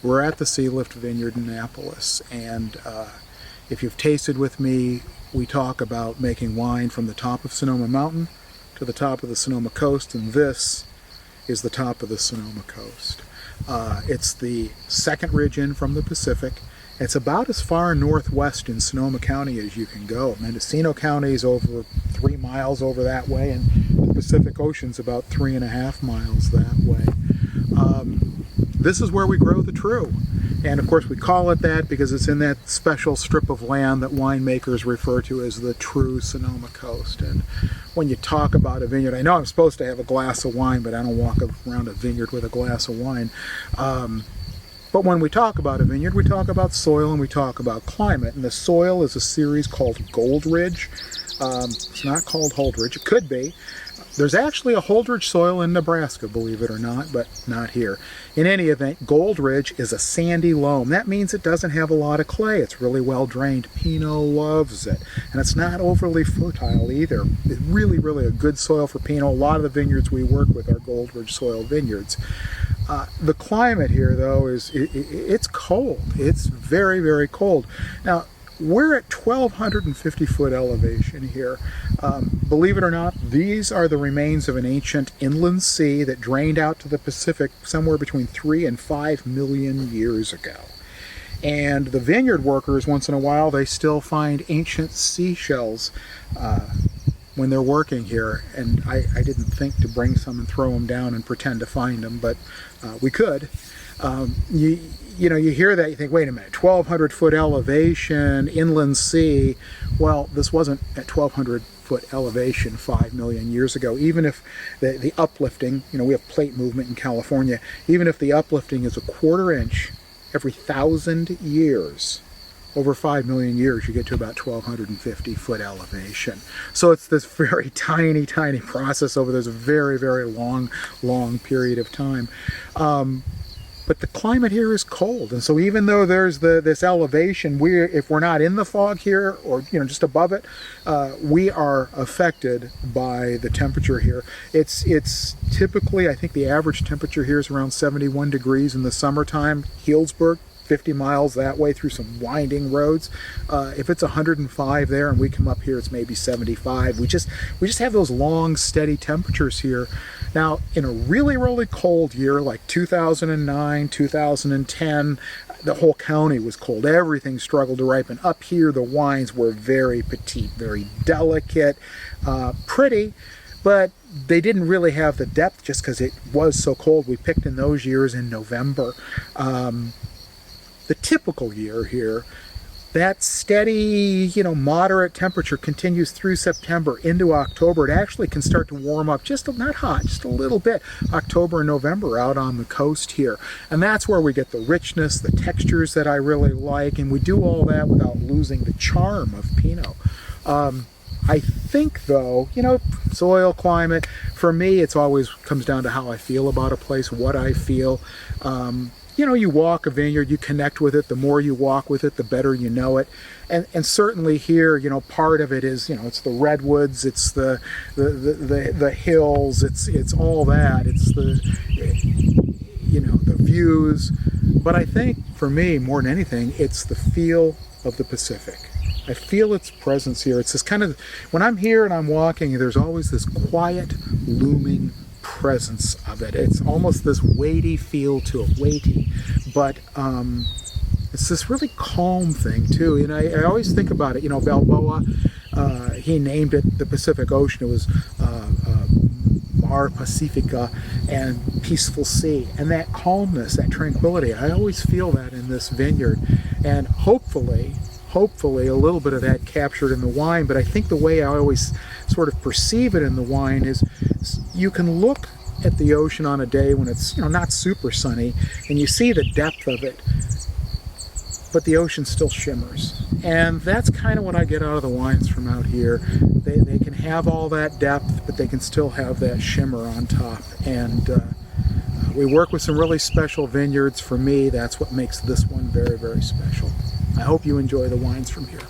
We're at the Sealift Vineyard in Annapolis, and if you've tasted with me, we talk about making wine from the top of Sonoma Mountain to the top of the Sonoma Coast, and this is the top of the Sonoma Coast. It's the second ridge in from the Pacific. It's about as far northwest in Sonoma County as you can go. Mendocino County is over 3 miles over that way, and the Pacific Ocean's about 3.5 miles that way. This is where we grow the true. And of course we call it that because it's in that special strip of land that winemakers refer to as the true Sonoma Coast. And when you talk about a vineyard, I know I'm supposed to have a glass of wine, but I don't walk around a vineyard with a glass of wine. But when we talk about a vineyard, we talk about soil and we talk about climate. And the soil is a series called Holdredge. It's not called Holdredge. It could be. There's actually a Holdredge soil in Nebraska, believe it or not, but not here. In any event, Holdredge is a sandy loam. That means it doesn't have a lot of clay. It's really well drained. Pinot loves it. And it's not overly fertile either. It's really, really a good soil for Pinot. A lot of the vineyards we work with are Holdredge soil vineyards. The climate here, though, it's cold. It's very, very cold. Now, we're at 1,250 foot elevation here. Believe it or not, these are the remains of an ancient inland sea that drained out to the Pacific somewhere between 3 and 5 million years ago. And the vineyard workers, once in a while, they still find ancient seashells when they're working here. And I didn't think to bring some and throw them down and pretend to find them, but we could. You know, you hear that, you think, wait a minute, 1,200 foot elevation, inland sea. Well, this wasn't at 1,200 foot elevation 5 million years ago. Even if the uplifting, you know, we have plate movement in California, even if the uplifting is a 1/4 inch every 1,000 years, over 5 million years, you get to about 1,250 foot elevation. So it's this very tiny, tiny process over this very, very long, long period of time. But the climate here is cold, and so even though there's this elevation, if we're not in the fog here, or just above it, we are affected by the temperature here. It's typically, I think the average temperature here is around 71 degrees in the summertime. Healdsburg, 50 miles that way through some winding roads. If it's 105 there and we come up here, it's maybe 75. We just have those long, steady temperatures here. Now, in a really, really cold year like 2009, 2010, the whole county was cold. Everything struggled to ripen. Up here, the wines were very petite, very delicate, pretty, but they didn't really have the depth just because it was so cold. We picked in those years in November. The typical year here, that steady, moderate temperature continues through September into October. It actually can start to warm up, not hot, just a little bit, October and November out on the coast here. And that's where we get the richness, the textures that I really like, and we do all that without losing the charm of Pinot. I think, though, soil, climate, for me, it's always comes down to how I feel about a place, what I feel. You walk a vineyard, you connect with it. The more you walk with it, the better you know it. And certainly here, part of it is, it's the redwoods, it's the hills, it's all that. It's the views. But I think for me, more than anything, it's the feel of the Pacific. I feel its presence here. It's this kind of, when I'm here and I'm walking, there's always this quiet, looming presence of it. It's almost this weighty feel to it, weighty, but it's this really calm thing too. And I always think about it, Balboa, he named it the Pacific Ocean. It was Mar Pacifica, and peaceful sea, and that calmness, that tranquility, I always feel that in this vineyard, and hopefully a little bit of that captured in the wine. But I think the way I always sort of perceive it in the wine is you can look at the ocean on a day when it's not super sunny and you see the depth of it, but the ocean still shimmers. And that's kind of what I get out of the wines from out here. They can have all that depth, but they can still have that shimmer on top. And we work with some really special vineyards. For me, that's what makes this one very, very special. I hope you enjoy the wines from here.